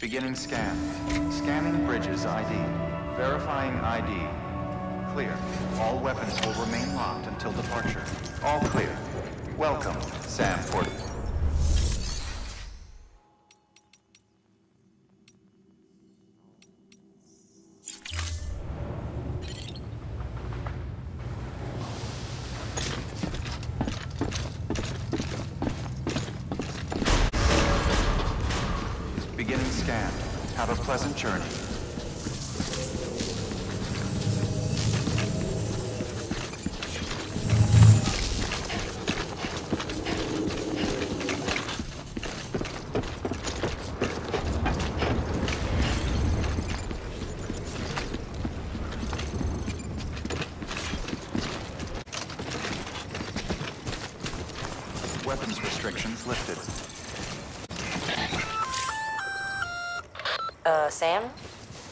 Beginning scan. Scanning bridges ID. Verifying ID. Clear. All weapons will remain locked until departure. All clear. Welcome, Sam Porter. Beginning scan. Have a pleasant journey. Weapons restrictions lifted. Sam?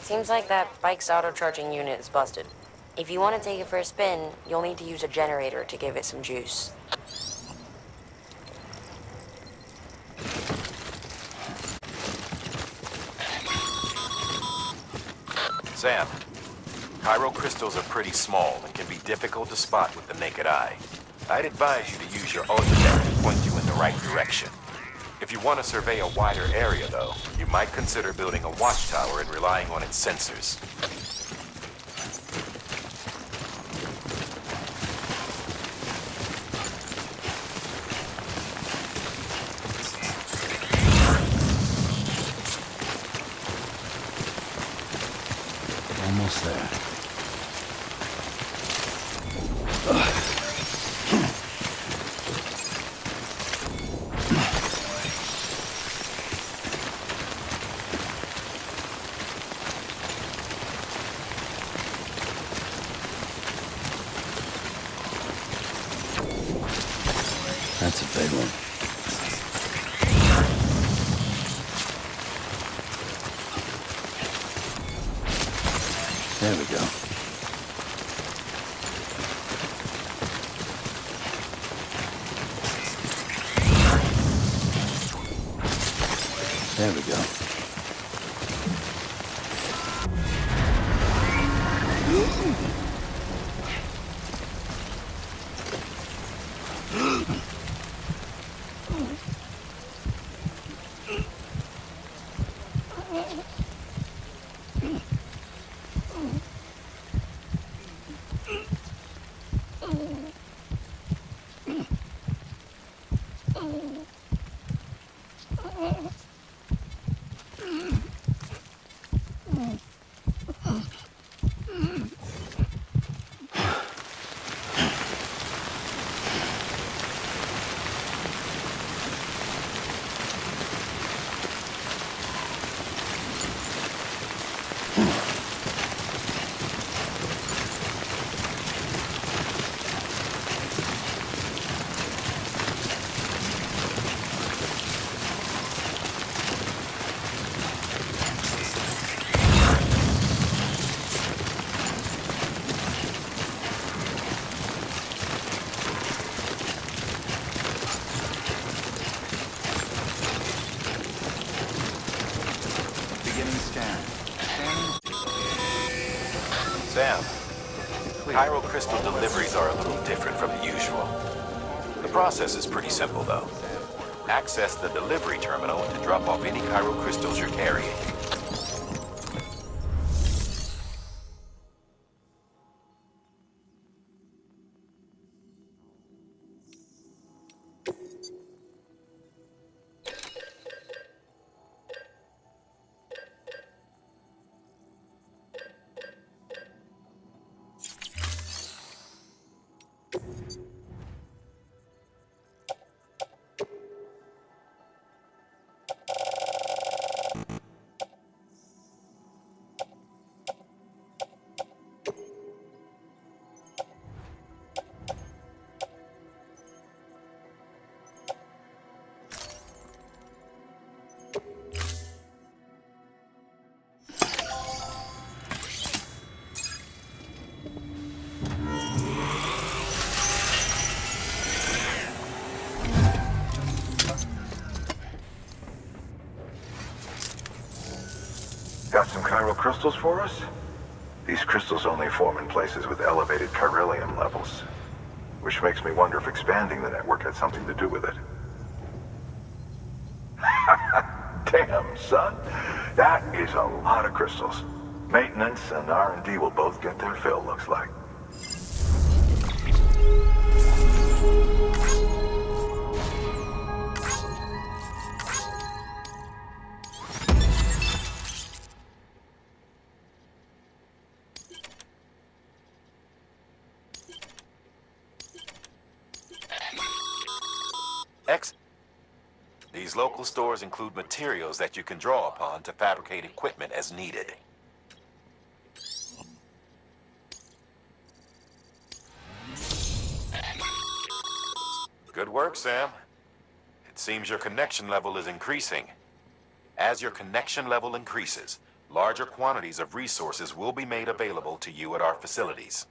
Seems like that bike's auto-charging unit is busted. If you want to take it for a spin, you'll need to use a generator to give it some juice. Sam, chiral crystals are pretty small and can be difficult to spot with the naked eye. I'd advise you to use your ultimate to point you in the right direction. If you want to survey a wider area, though, you might consider building a watchtower and relying on its sensors. Almost there. That's a big one. There we go. There we go. Sam, chiral crystal deliveries are a little different from the usual. The process is pretty simple, though. Access the delivery terminal to drop off any chiral crystals you're carrying. Got some chiral crystals for us? These crystals only form in places with elevated chiralium levels, which makes me wonder if expanding the network had something to do with it. Damn, son. That is a lot of crystals. Maintenance and R&D will both get their fill, looks like. These local stores include materials that you can draw upon to fabricate equipment as needed. Good work, Sam. It seems your connection level is increasing. As your connection level increases, larger quantities of resources will be made available to you at our facilities.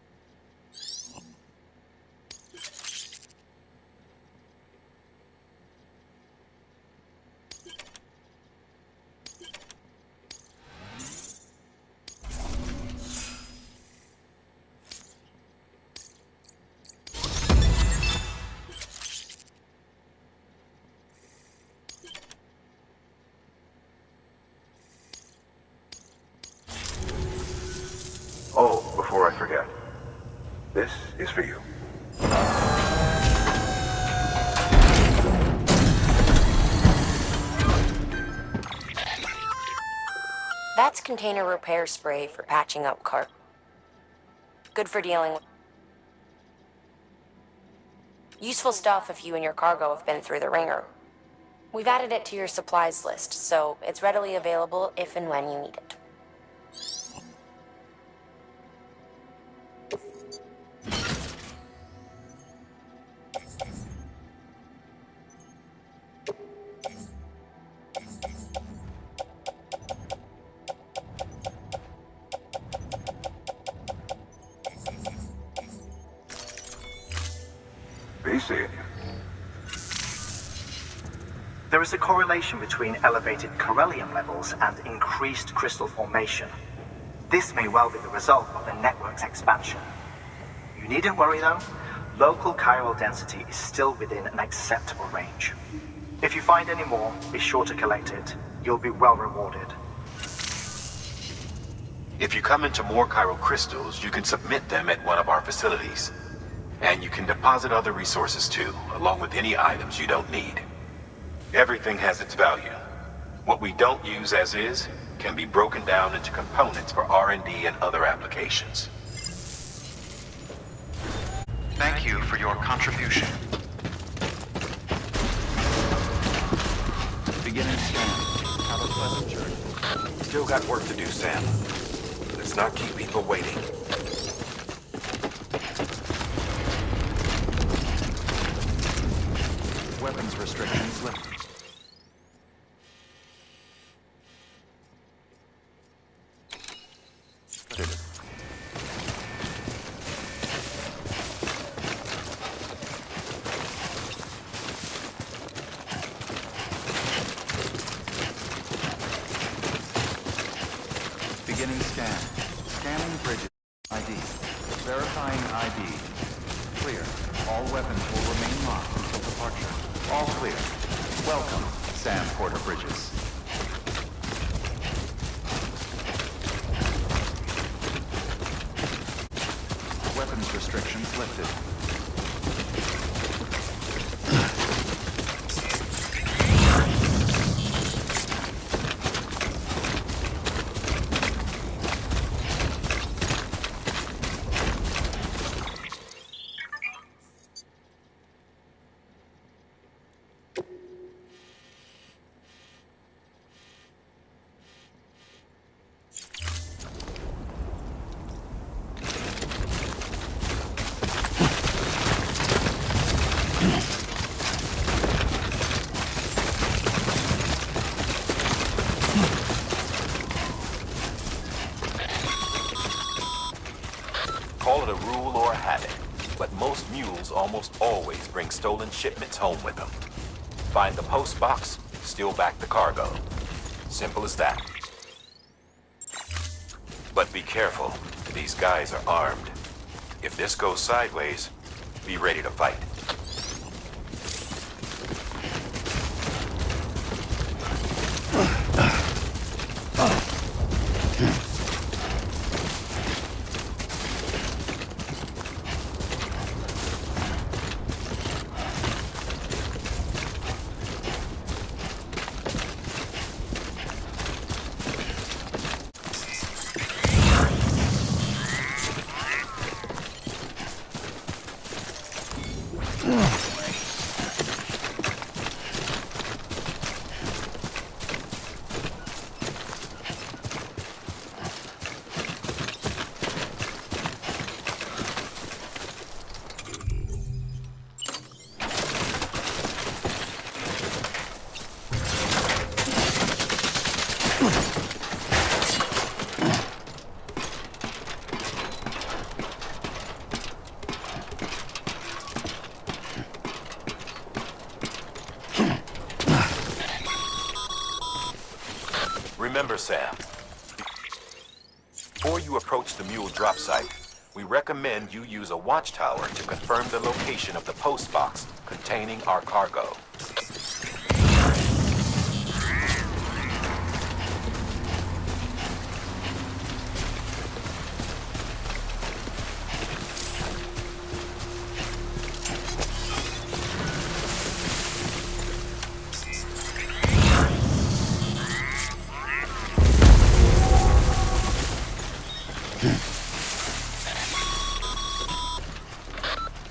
Oh, before I forget, this is for you. That's container repair spray for patching up car. Good for dealing with... Useful stuff if you and your cargo have been through the ringer. We've added it to your supplies list, so it's readily available if and when you need it. There is a correlation between elevated chiralium levels and increased crystal formation. This may well be the result of the network's expansion. You needn't worry though. Local chiral density is still within an acceptable range. If you find any more, be sure to collect it. You'll be well rewarded. If you come into more chiral crystals, you can submit them at one of our facilities. And you can deposit other resources too, along with any items you don't need. Everything has its value. What we don't use as is can be broken down into components for R&D and other applications. Thank you for your contribution. Beginning scan. Have a pleasant journey. Still got work to do, Sam. Let's not keep people waiting. Weapons restrictions lifted. Beginning scan. Scanning bridges. ID. Verifying ID. Clear. All weapons will remain locked until departure. All clear. Welcome, Sam Porter Bridges. Weapons restrictions lifted. Call it a rule or a habit, but most mules almost always bring stolen shipments home with them. Find the post box, steal back the cargo. Simple as that. But be careful. These guys are armed. If this goes sideways, be ready to fight. Remember, Sam, before you approach the mule drop site, we recommend you use a watchtower to confirm the location of the post box containing our cargo.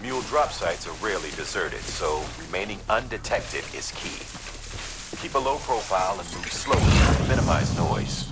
Mule drop sites are rarely deserted, so remaining undetected is key. Keep a low profile and move slowly to minimize noise.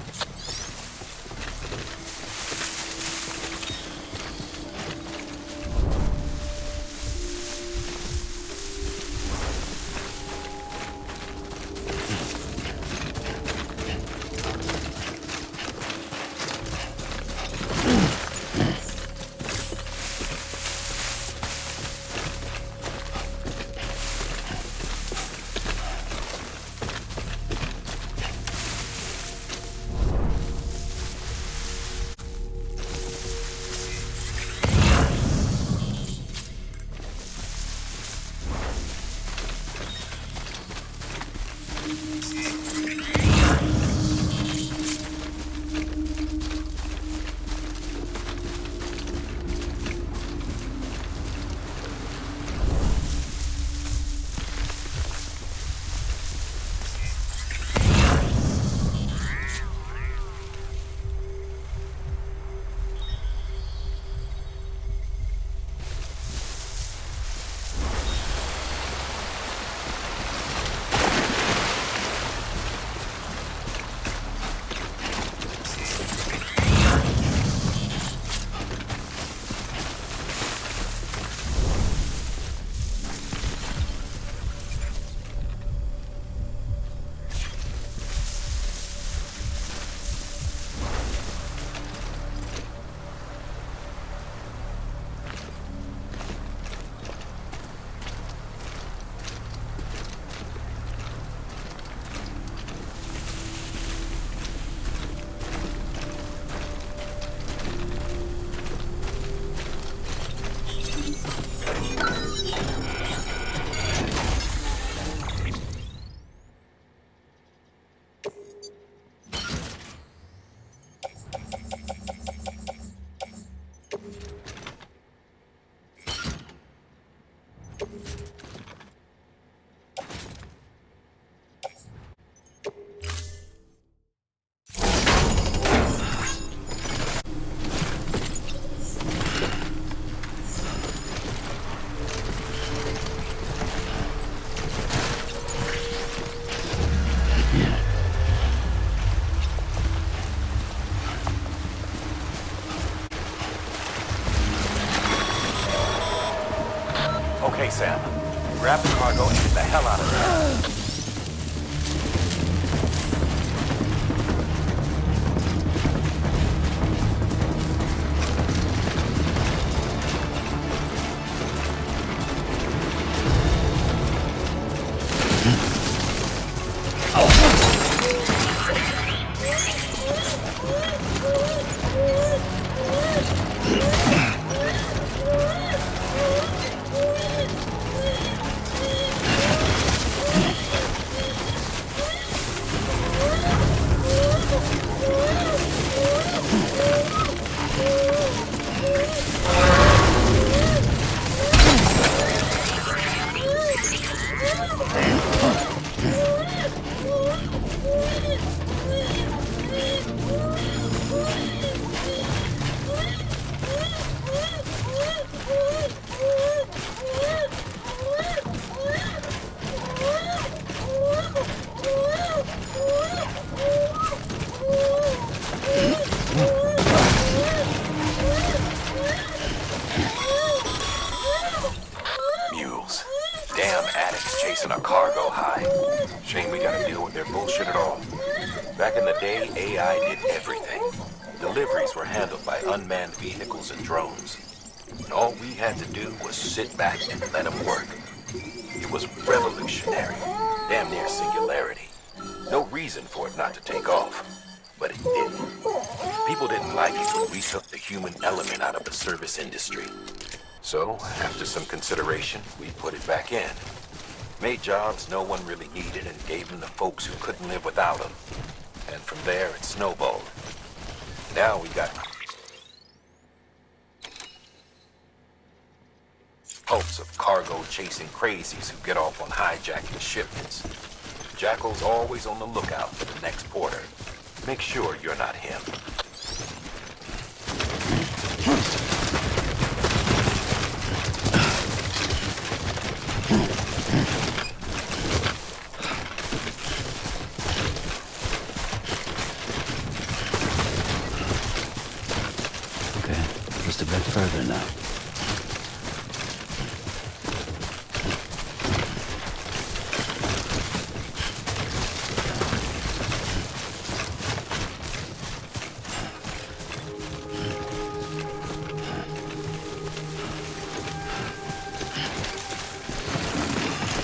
Okay, Sam. Grab the cargo and get the hell out of there. Mules. Damn addicts chasing a cargo high. Shame we gotta deal with their bullshit at all. Back in the day, AI did everything. Deliveries were handled by unmanned vehicles and drones. And all we had to do was sit back and let them work. It was revolutionary. Damn near singularity. No reason for it not to take off. But it didn't. People didn't like it when we took the human element out of the service industry. So, after some consideration, we put it back in. Made jobs no one really needed and gave them to folks who couldn't live without them. And from there, it snowballed. Now we got hulks of cargo-chasing crazies who get off on hijacking shipments. Jackal's always on the lookout for the next porter. Make sure you're not him. Okay, just a bit further now.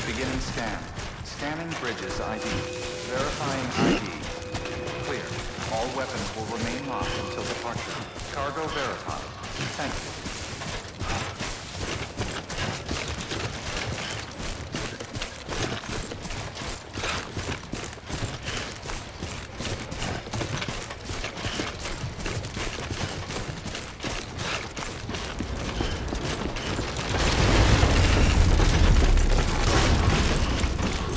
Beginning scan. Scanning bridges ID. Verifying ID. Clear. All weapons will remain locked until departure. Cargo verified. Thank you.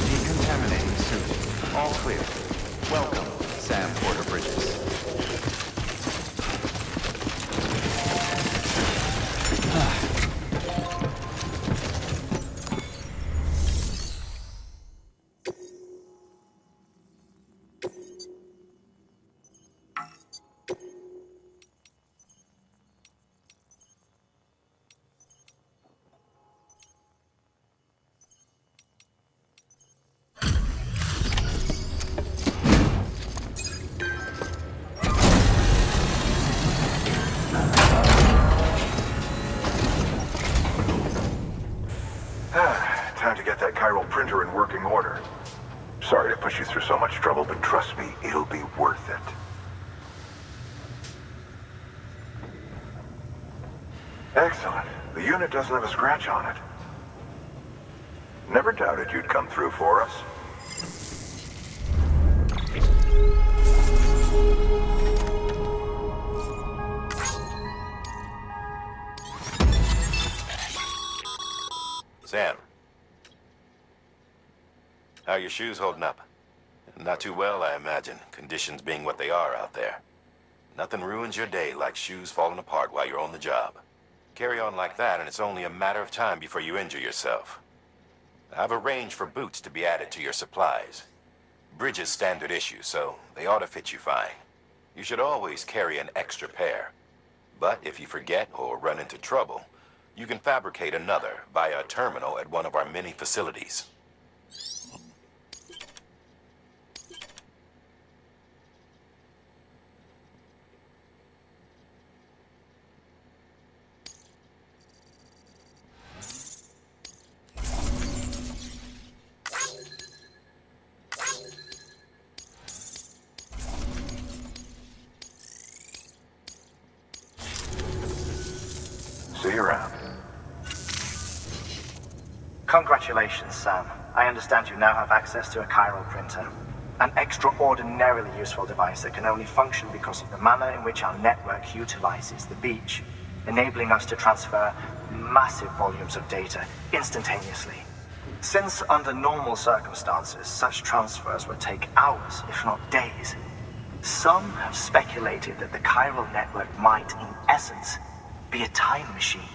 Decontaminating suit. All clear. Welcome, Sam Porter Bridges. Time to get that chiral printer in working order. Sorry to push you through so much trouble, but trust me, it'll be worth it. Excellent. The unit doesn't have a scratch on it. Never doubted you'd come through for us. Sam. How are your shoes holding up? Not too well, I imagine, conditions being what they are out there. Nothing ruins your day like shoes falling apart while you're on the job. Carry on like that, and it's only a matter of time before you injure yourself. I've arranged for boots to be added to your supplies. Bridges standard issue, so they ought to fit you fine. You should always carry an extra pair. But if you forget or run into trouble, you can fabricate another via a terminal at one of our many facilities. Congratulations, Sam. I understand you now have access to a chiral printer. An extraordinarily useful device that can only function because of the manner in which our network utilizes the beach, enabling us to transfer massive volumes of data instantaneously. Since under normal circumstances, such transfers would take hours, if not days, some have speculated that the chiral network might, in essence, be a time machine.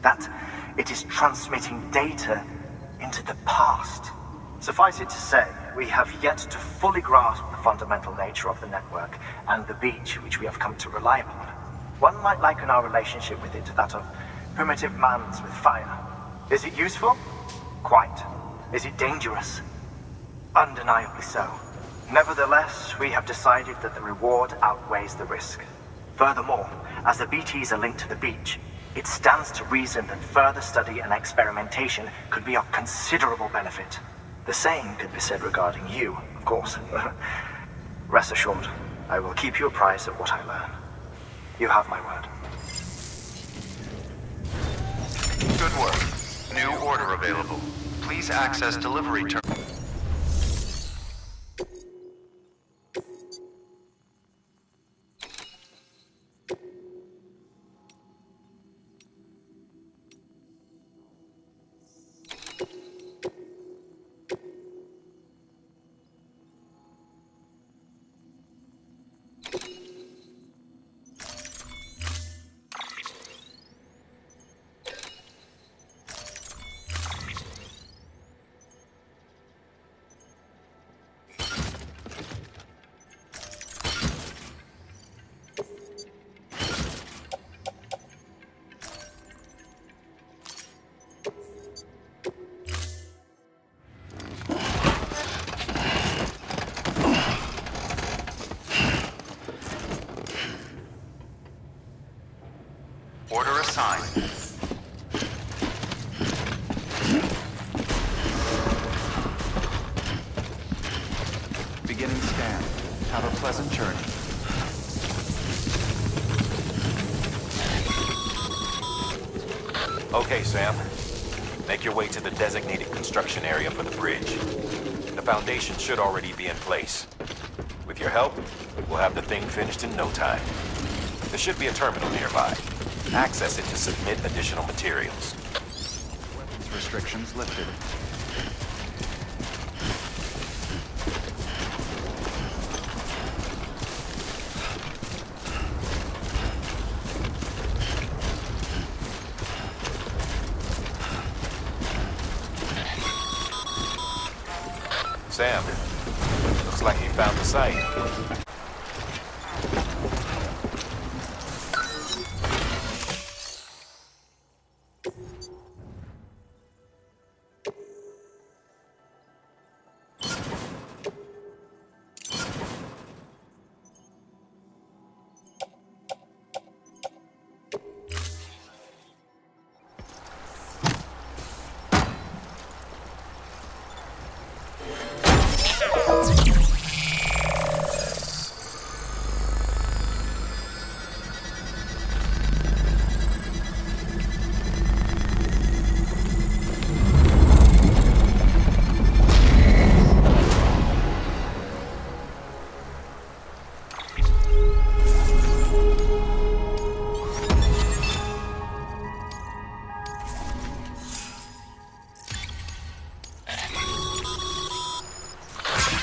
That it is transmitting data into the past. Suffice it to say, we have yet to fully grasp the fundamental nature of the network and the beach which we have come to rely upon. One might liken our relationship with it to that of primitive man's with fire. Is it useful? Quite. Is it dangerous? Undeniably so. Nevertheless, we have decided that the reward outweighs the risk. Furthermore, as the BTs are linked to the beach, it stands to reason that further study and experimentation could be of considerable benefit. The same could be said regarding you, of course. Rest assured, I will keep you apprised of what I learn. You have my word. Good work. New order available. Please access delivery terminal. Order assigned. Beginning scan. Have a pleasant journey. Okay, Sam. Make your way to the designated construction area for the bridge. The foundation should already be in place. With your help, we'll have the thing finished in no time. There should be a terminal nearby. Access it to submit additional materials. Restrictions lifted. Sam, looks like you found the site.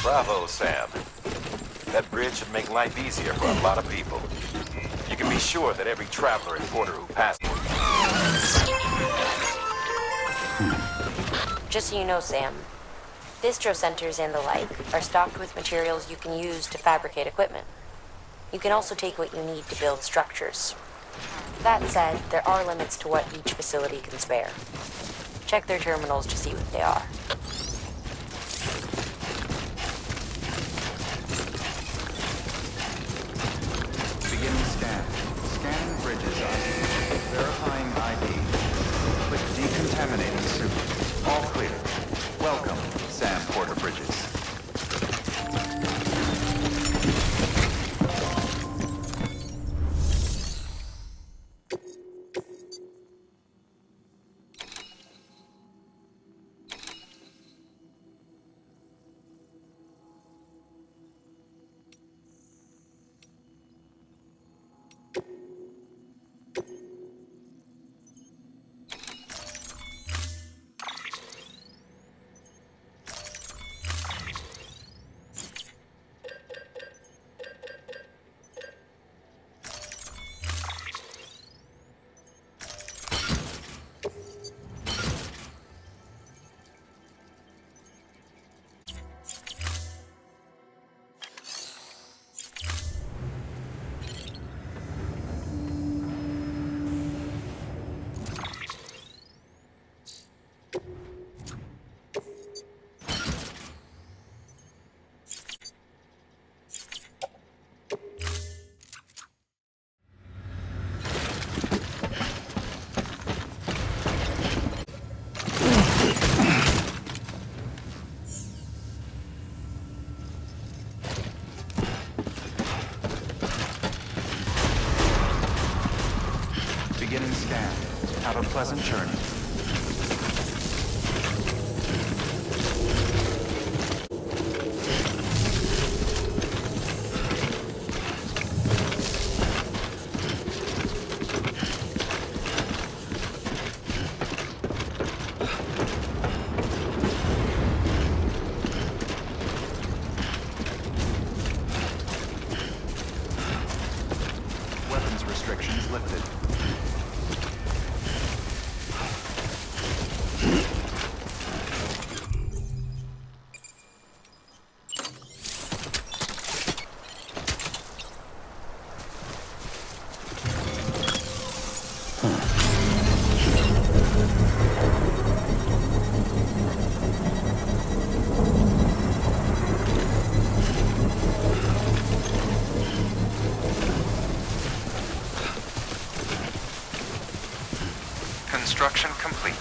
Bravo, Sam. That bridge should make life easier for a lot of people. You can be sure that every traveler and porter who passes... Just so you know, Sam, distro centers and the like are stocked with materials you can use to fabricate equipment. You can also take what you need to build structures. That said, there are limits to what each facility can spare. Check their terminals to see what they are. Beginning scan. Scanning bridges ID. Verifying ID. Click decontaminating suit. All clear. Welcome, Sam Porter Bridges. Beginning scan. Have a pleasant journey. Weapons restrictions lifted. Construction complete.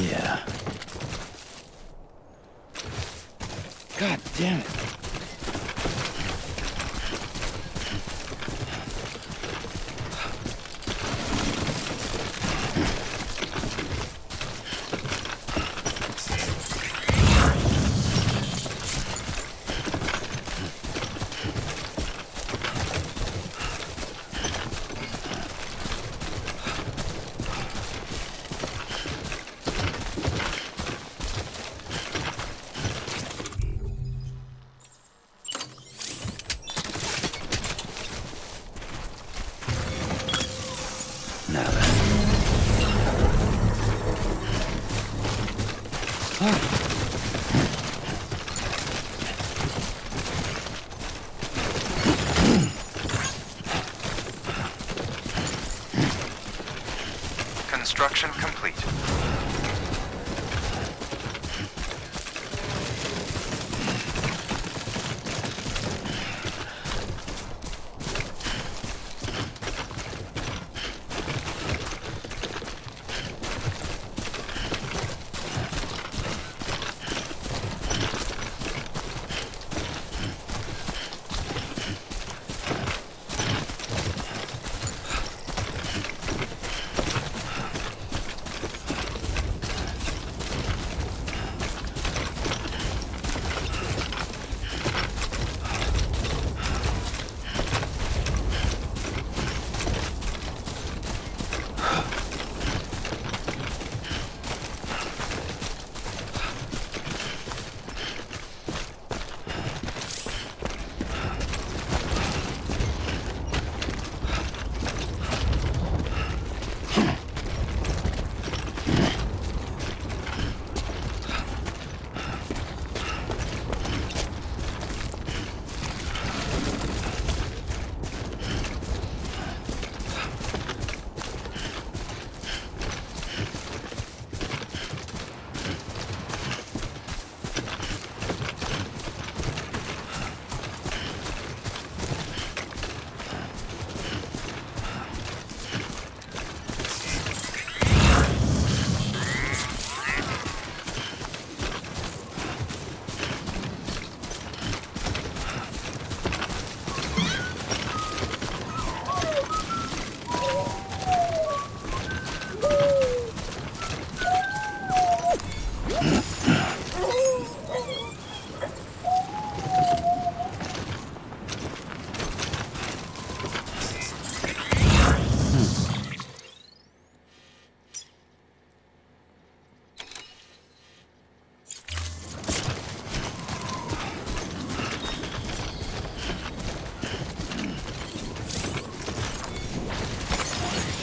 Yeah. God damn it. Now then. Construction complete.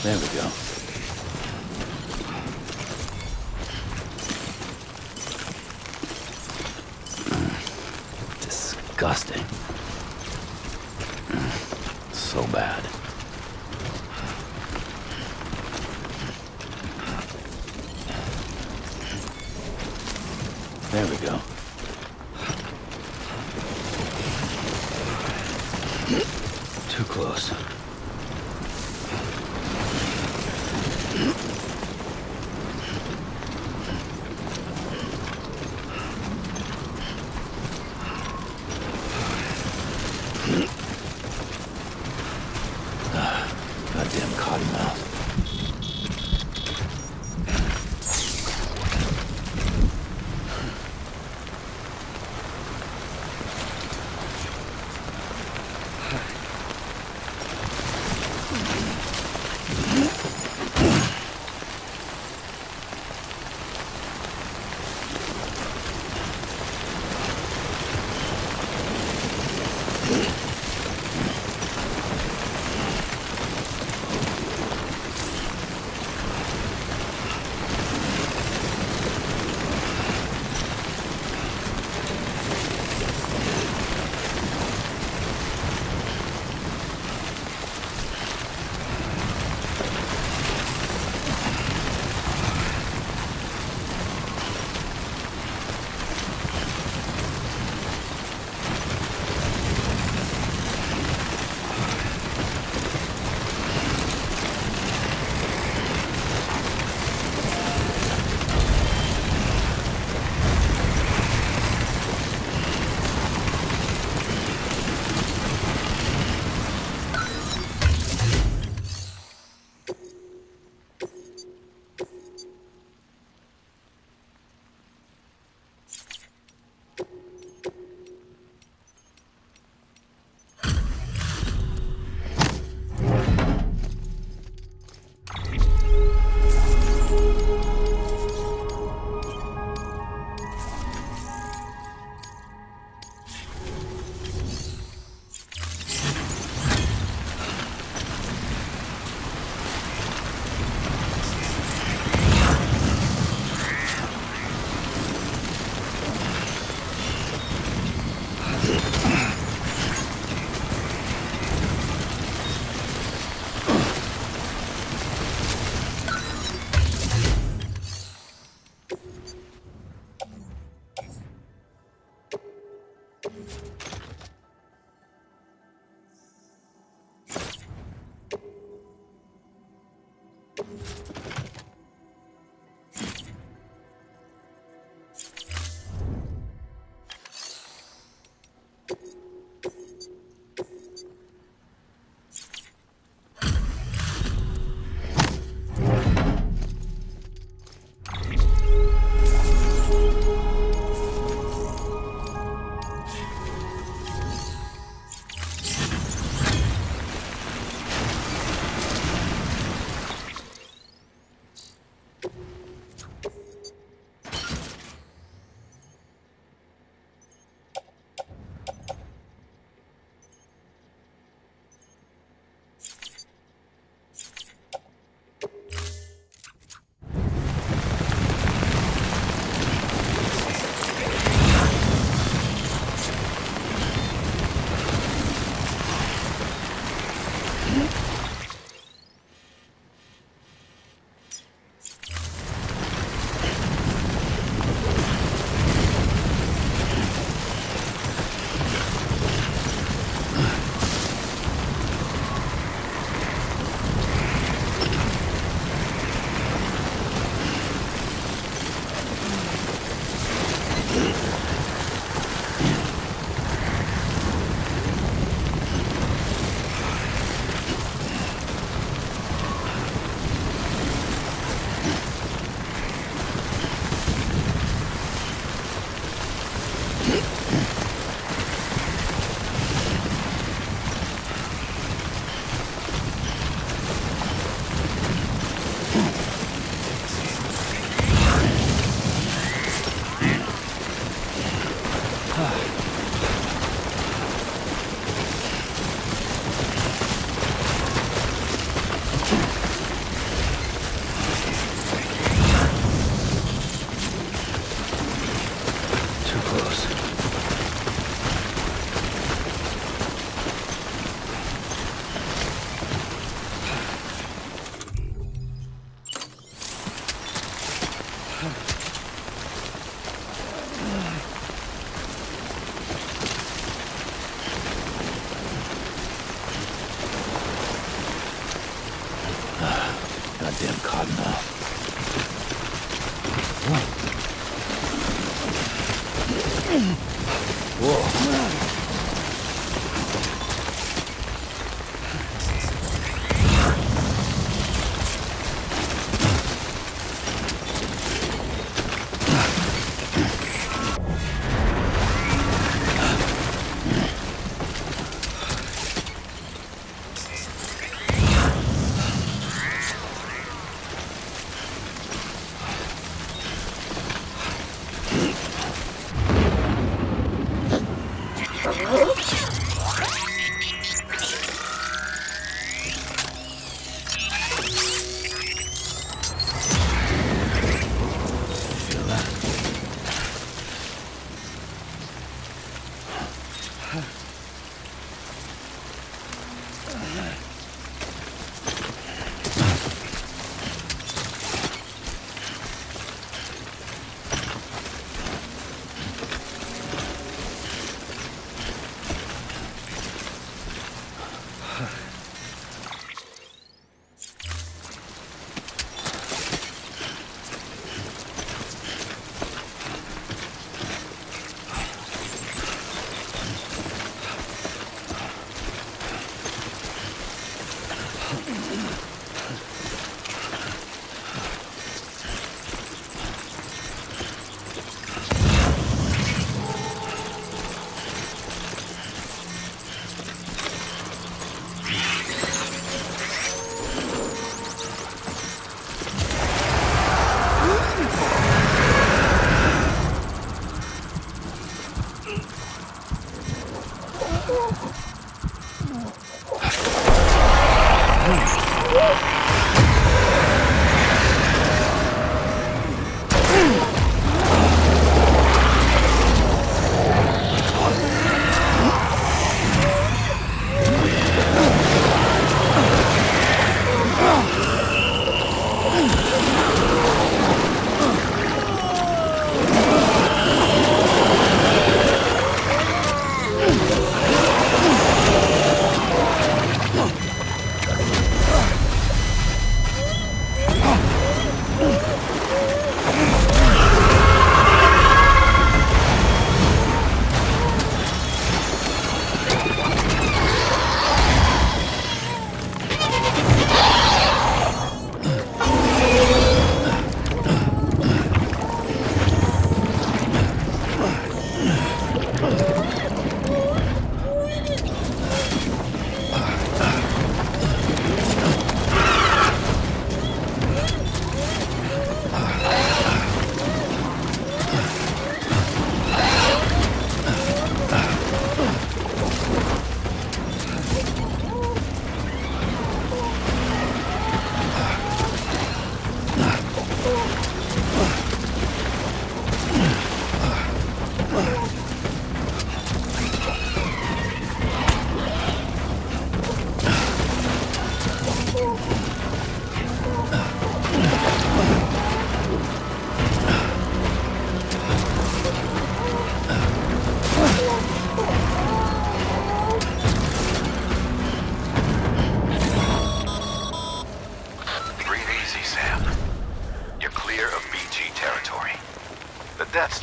There we go. Disgusting. So bad. There we go. Too close. Goddamn cottonmouth.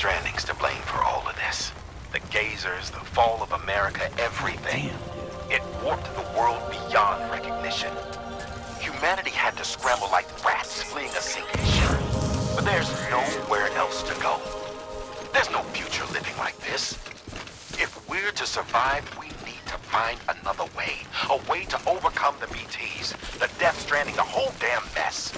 Stranding's to blame for all of this. The gazers, the fall of America, everything. It warped the world beyond recognition. Humanity had to scramble like rats fleeing a sinking ship. But there's nowhere else to go. There's no future living like this. If we're to survive, we need to find another way. A way to overcome the BTs, the Death Stranding, the whole damn mess.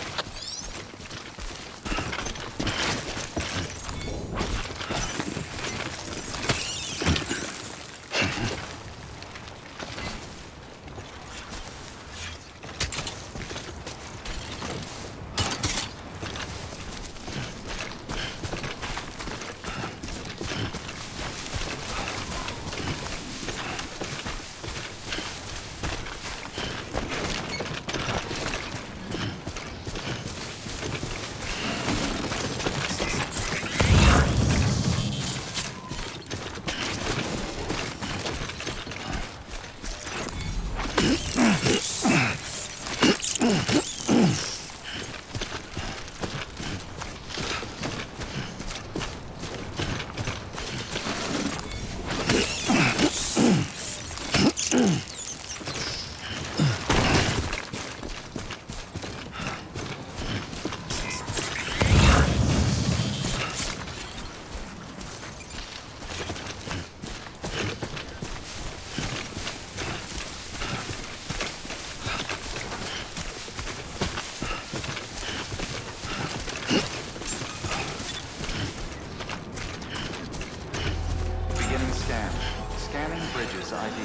Bridges ID.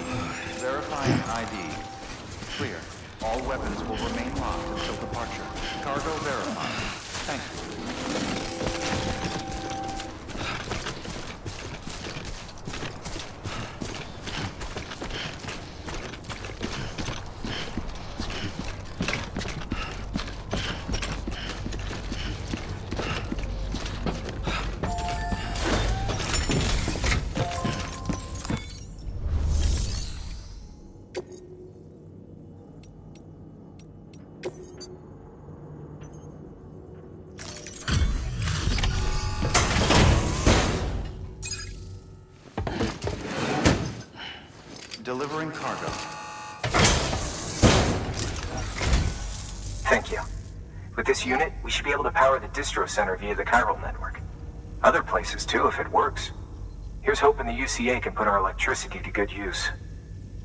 Verifying ID. Clear. All weapons will remain locked until departure. Cargo verified. Thank you. Delivering cargo. Thank you. With this unit, we should be able to power the distro center via the chiral network. Other places too, if it works. Here's hoping the UCA can put our electricity to good use.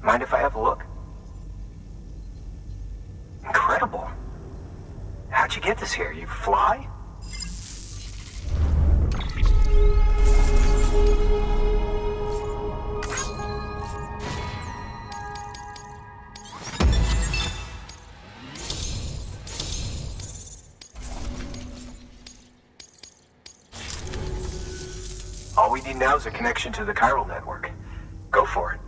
Mind if I have a look? Incredible. How'd you get this here? You fly? All we need now is a connection to the chiral network. Go for it.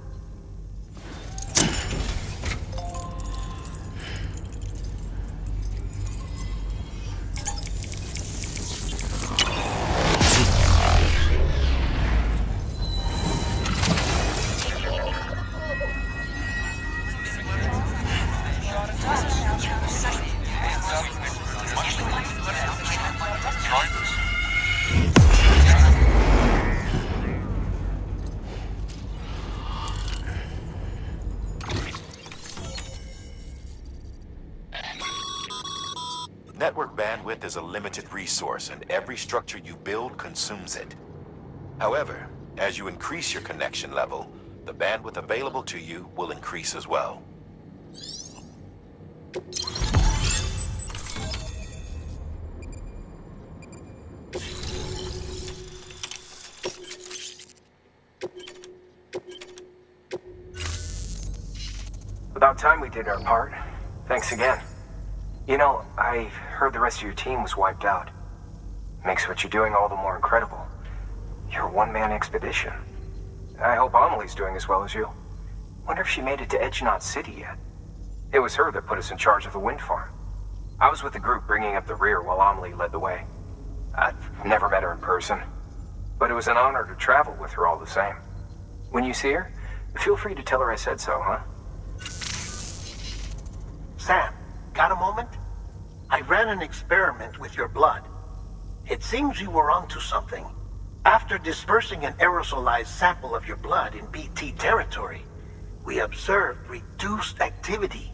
Network bandwidth is a limited resource, and every structure you build consumes it. However, as you increase your connection level, the bandwidth available to you will increase as well. About time we did our part. Thanks again. You know, I heard the rest of your team was wiped out. Makes what you're doing all the more incredible. You're a one-man expedition. I hope Amelie's doing as well as you. Wonder if she made it to Edgenot City yet. It was her that put us in charge of the wind farm. I was with the group bringing up the rear while Amelie led the way. I've never met her in person, but it was an honor to travel with her all the same. When you see her, feel free to tell her I said so, huh? Sam, got a moment? I ran an experiment with your blood. It seems you were onto something. After dispersing an aerosolized sample of your blood in BT territory, we observed reduced activity.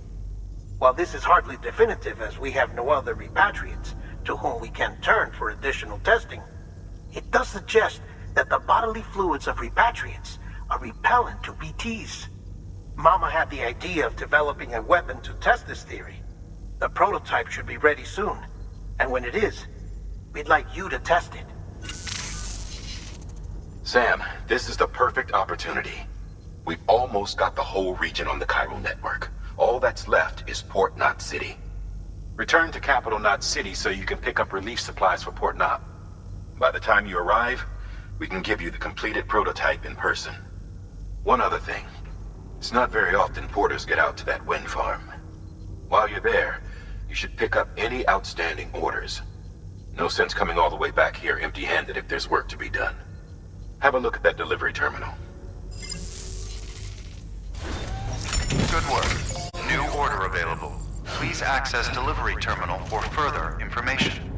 While this is hardly definitive as we have no other repatriates to whom we can turn for additional testing, it does suggest that the bodily fluids of repatriates are repellent to BTs. Mama had the idea of developing a weapon to test this theory. The prototype should be ready soon, and when it is, we'd like you to test it. Sam, this is the perfect opportunity. We've almost got the whole region on the chiral network. All that's left is Port Knot City. Return to Capital Knot City so you can pick up relief supplies for Port Knot. By the time you arrive, we can give you the completed prototype in person. One other thing. It's not very often porters get out to that wind farm. While you're there, you should pick up any outstanding orders. No sense coming all the way back here empty-handed if there's work to be done. Have a look at that delivery terminal. Good work. New order available. Please access delivery terminal for further information.